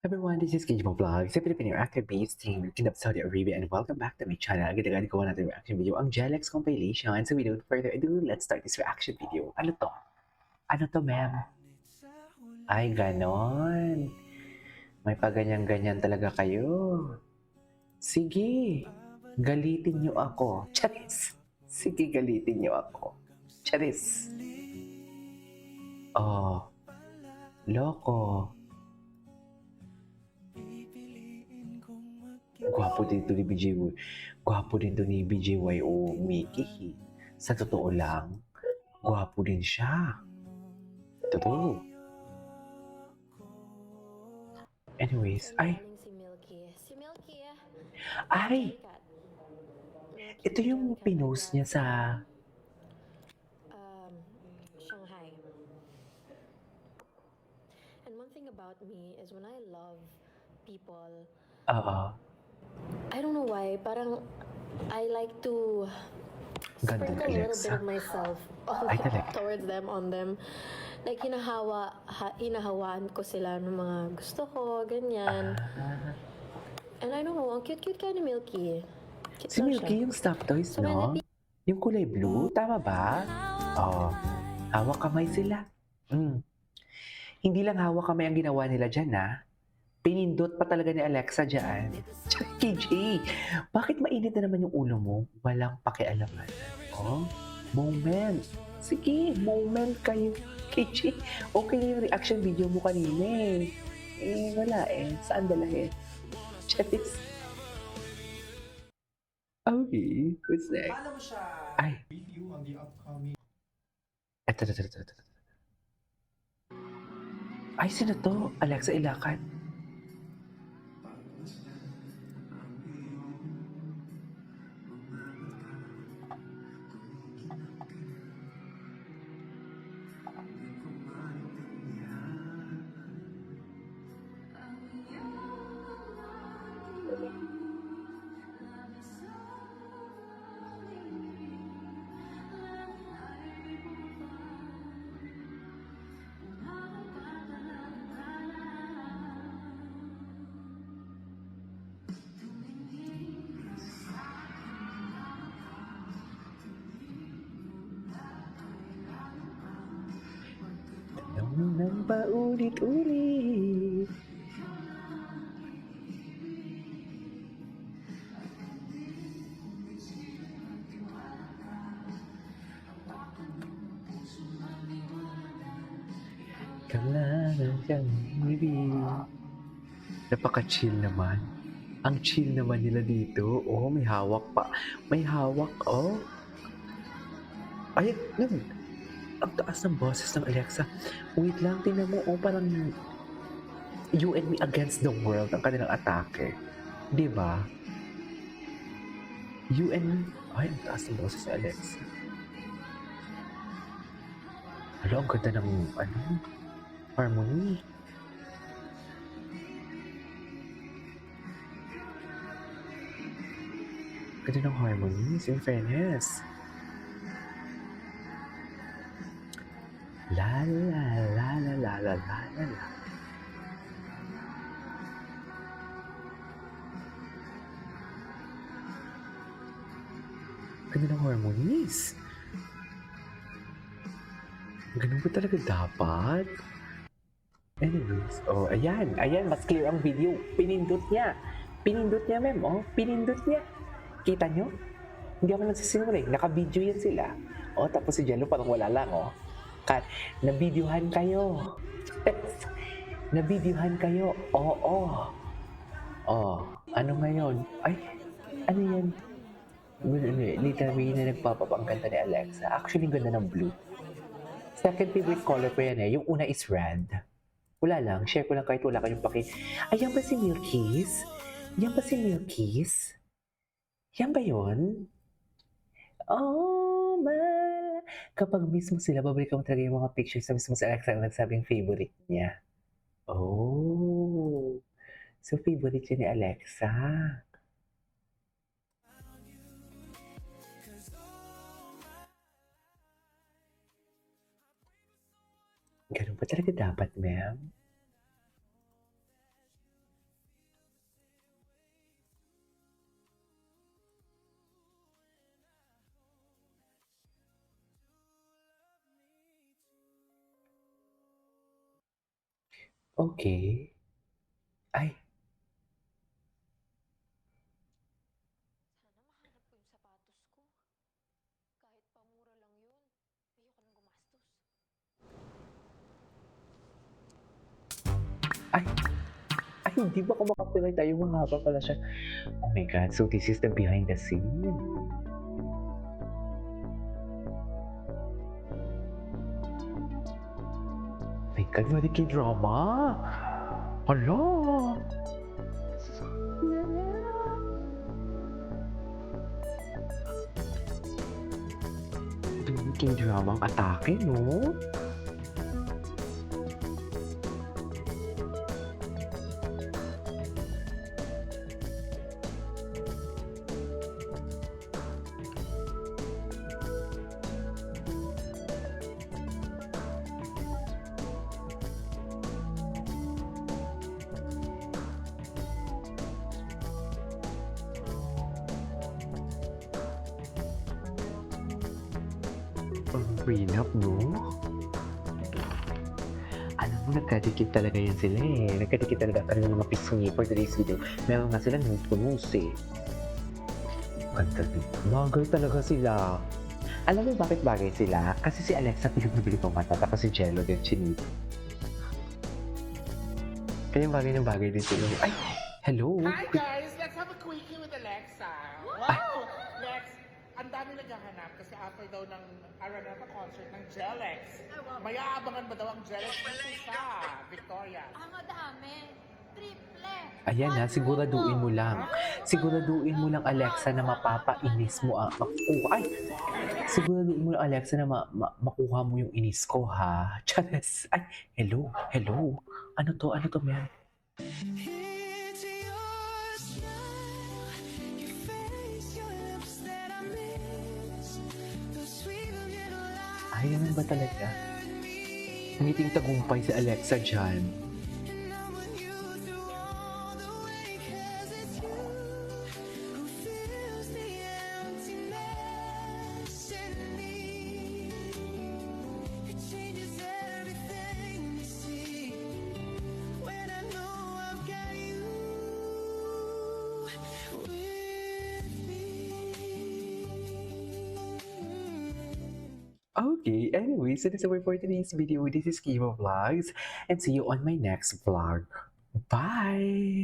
Everyone, this is Kinjimo Vlog, sa Filipino actor-based team in Saudi Arabia, and welcome back to my channel. Agad-agad gawa natin reaction video, ang Jelex compilation. So without further ado, let's start this reaction video. Ano to? Ano to, ma'am? Ay, ganon. May paganyan-ganyan talaga kayo. Sige, galitin niyo ako. Charis! Sige, galitin niyo ako. Charis! Oh, loko. Gwapo din to ni BJY. Gwapo din to ni BJY o Mickey. Sa totoo lang, gwapo din siya. Totoo. Anyways, ay, Si Milky. Si Milky, ay, Cat. ito yung pinost niya sa, Shanghai. And one thing about me is when I love people, I don't know why, parang I like to Ganda sprinkle ni a little Alexa. bit of myself on Ay, talaga. towards them, on them. Like, hinahawaan ko sila ng mga gusto ko, ganyan. And I don't know, ang cute-cute ka ni Milky. Cute Si daw Milky siya. yung stop toys, So, when no? Yung kulay blue, tama ba? Oh, hawak kamay sila. Hindi lang hawak kamay ang ginawa nila dyan, ha? Pinindot pa talaga ni Alexa dyan. KJ, bakit mainit na naman yung ulo mo? Walang pakialaman. Oh, moment. Sige, moment kayo. KJ, okay na yung reaction video mo kanina eh. Wala eh. Saan dalahin? Charis. Okay, what's next? Paano mo siya Ay, review on the upcoming eto. Ay, sino to? Alexa Ilacan. Nang paulit-ulit. Kailangan kang ibig. Napaka-chill naman. Ang chill naman nila dito. Oh, may hawak pa. May hawak, oh. Ay, yun. Ang taas ng boses ng Alexa. Wait lang, tingnan mo. Oh, parang you and me against the world ang kanilang atake. Di ba? You and me. Ay, ang taas ng boses ni Alexa. Hala, ang ganda ng, harmony. Ganda ng harmonies, in fairness. La la la la la la la la la. Ganda ng harmonies. Ganun ba talaga dapat? Anyways, oh, ayan, mas clear ang video. Pinindot niya, ma'am, oh, pinindot niya. Kita nyo? Hindi ako nagsisinungaling, naka-video yan sila. Oh, tapos si Jello parang wala lang, oh. Na-videohan kayo. Na-videohan kayo, oo. Oh, ano ngayon? Ay, ano yan? Literally na nagpapapangkanta ni Alexa. Actually, ganda ng blue. Second favorite color ko yan eh. Yung una is red. Wala lang. Share ko lang kahit wala kayong paki... Ayan ba si Milky's? Yan ba si Milky's? Yan ba yun? Oh, mal. Kapag mismo sila, babalikan mo talaga yung mga pictures sa mismo si Alexa ang nagsabing favorite niya. Oh. So, favorite siya ni Alexa. Ganun ba talaga dapat, ma'am? Okay. Ay, Sana mahanap ko yung sapatos ko. Kahit pamura lang yun. Ayoko nang gumastos. ay, ay, hindi ba kumakapilay tayo? Mahaba pala siya. Oh my God, so this is the behind the scene. My God, what a drama. Hala. K-drama ang atake, no? Ang prenup, no? Alam mo, nagkadikit talaga yan sila eh. Nagkadikit talaga kami ng mga pisngi for today's video. Meron nga sila nus eh. Ganda din. Bagay talaga sila. Alam mo bakit bagay sila? Kasi si Alexa pinag-bili ko mata, tapos si Jello din chinito. Kaya bagay din sila. Ay! Hello! Hi guys! Let's have a quickie with Alexa. Wow! Lex, ang dami naghahanap kasi after daw ng Araneta concert ng Jelex. May aabangan ba daw ang Jelex sa Victoria? Ang dami. Triple. Ayan na, siguraduhin mo lang. Siguraduhin mo lang, Alexa, na mapapainis mo ang... ay! Siguraduhin mo lang, Alexa, na makuha mo yung inis ko, ha? Charas! Ay! Hello! Hello! Ano to? Ano to, Mel? Into your smile, your face, your lips that I miss. The sweet little lies Ay, naman ba talaga? Ngiting tagumpay si Alexa dyan. and I want you through all the way. 'Cause it's you who fills the emptiness in me. It changes everything you see when I know I've got you with me. Okay, anyway, so this is it for today's video. This is Kiva Vlogs, and see you on my next vlog. Bye!